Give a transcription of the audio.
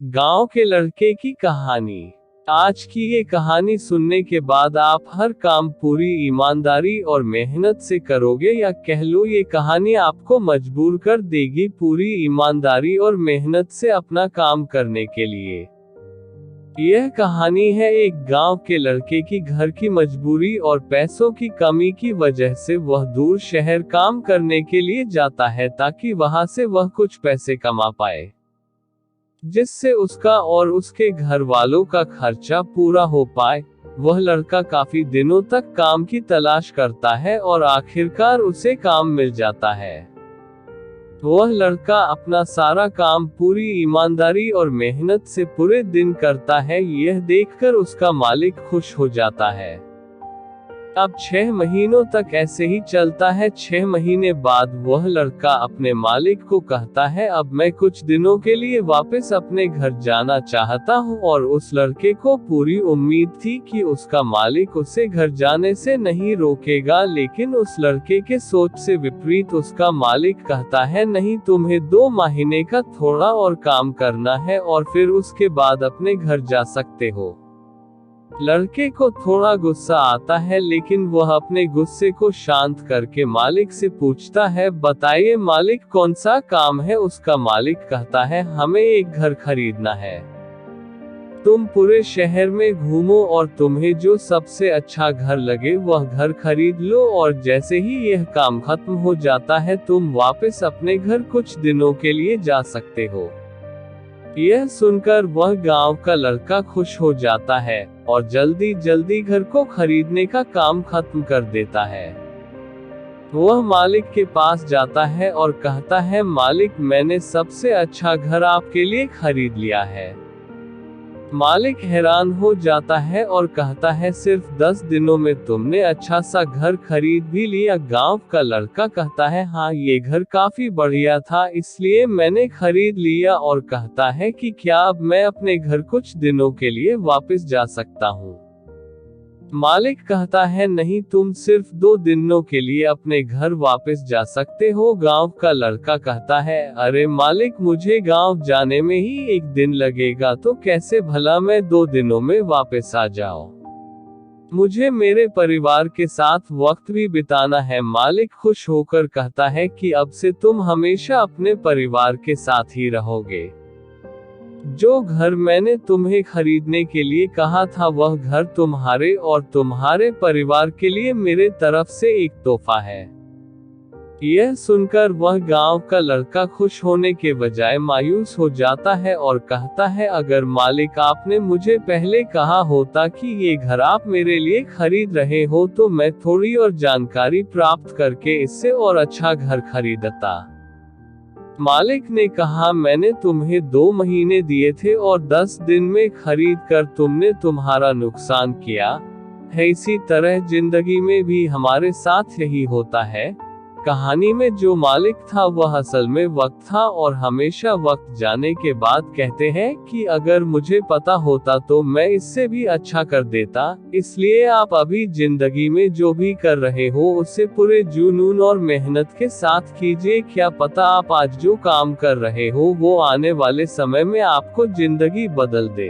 गांव के लड़के की कहानी। आज की ये कहानी सुनने के बाद आप हर काम पूरी ईमानदारी और मेहनत से करोगे, या कह लो ये कहानी आपको मजबूर कर देगी पूरी ईमानदारी और मेहनत से अपना काम करने के लिए। यह कहानी है एक गांव के लड़के की। घर की मजबूरी और पैसों की कमी की वजह से वह दूर शहर काम करने के लिए जाता है, ताकि वहां से वह कुछ पैसे कमा पाए, जिससे उसका और उसके घर वालों का खर्चा पूरा हो पाए। वह लड़का काफी दिनों तक काम की तलाश करता है और आखिरकार उसे काम मिल जाता है। वह लड़का अपना सारा काम पूरी ईमानदारी और मेहनत से पूरे दिन करता है। यह देखकर उसका मालिक खुश हो जाता है। अब 6 महीनों तक ऐसे ही चलता है। 6 महीने बाद वह लड़का अपने मालिक को कहता है, अब मैं कुछ दिनों के लिए वापस अपने घर जाना चाहता हूँ। और उस लड़के को पूरी उम्मीद थी कि उसका मालिक उसे घर जाने से नहीं रोकेगा, लेकिन उस लड़के के सोच से विपरीत उसका मालिक कहता है, नहीं, तुम्हें 2 महीने का थोड़ा और काम करना है और फिर उसके बाद अपने घर जा सकते हो। लड़के को थोड़ा गुस्सा आता है, लेकिन वह अपने गुस्से को शांत करके मालिक से पूछता है, बताइए मालिक, कौन सा काम है। उसका मालिक कहता है, हमें एक घर खरीदना है। तुम पूरे शहर में घूमो और तुम्हें जो सबसे अच्छा घर लगे वह घर खरीद लो, और जैसे ही यह काम खत्म हो जाता है तुम वापस अपने घर कुछ दिनों के लिए जा सकते हो। यह सुनकर वह गांव का लड़का खुश हो जाता है और जल्दी जल्दी घर को खरीदने का काम खत्म कर देता है। वह मालिक के पास जाता है और कहता है, मालिक, मैंने सबसे अच्छा घर आपके लिए खरीद लिया है। मालिक हैरान हो जाता है और कहता है, सिर्फ 10 दिनों में तुमने अच्छा सा घर खरीद भी लिया। गांव का लड़का कहता है, हाँ, ये घर काफी बढ़िया था, इसलिए मैंने खरीद लिया। और कहता है कि क्या अब मैं अपने घर कुछ दिनों के लिए वापस जा सकता हूँ। मालिक कहता है, नहीं, तुम सिर्फ 2 दिनों के लिए अपने घर वापस जा सकते हो। गांव का लड़का कहता है, अरे मालिक, मुझे गांव जाने में ही 1 दिन लगेगा, तो कैसे भला मैं 2 दिनों में वापस आ जाऊं। मुझे मेरे परिवार के साथ वक्त भी बिताना है। मालिक खुश होकर कहता है कि अब से तुम हमेशा अपने परिवार के साथ ही रहोगे। जो घर मैंने तुम्हें खरीदने के लिए कहा था वह घर तुम्हारे और तुम्हारे परिवार के लिए मेरे तरफ से एक तोहफा है। यह सुनकर वह गांव का लड़का खुश होने के बजाय मायूस हो जाता है और कहता है, अगर मालिक आपने मुझे पहले कहा होता कि ये घर आप मेरे लिए खरीद रहे हो, तो मैं थोड़ी और जानकारी प्राप्त करके इससे और अच्छा घर खरीदता। मालिक ने कहा, मैंने तुम्हें 2 महीने दिए थे और 10 दिन में खरीद कर तुमने तुम्हारा नुकसान किया है। इसी तरह जिंदगी में भी हमारे साथ यही होता है। कहानी में जो मालिक था वह असल में वक्त था, और हमेशा वक्त जाने के बाद कहते हैं कि अगर मुझे पता होता तो मैं इससे भी अच्छा कर देता। इसलिए आप अभी जिंदगी में जो भी कर रहे हो उसे पूरे जुनून और मेहनत के साथ कीजिए। क्या पता आप आज जो काम कर रहे हो वो आने वाले समय में आपको जिंदगी बदल दे।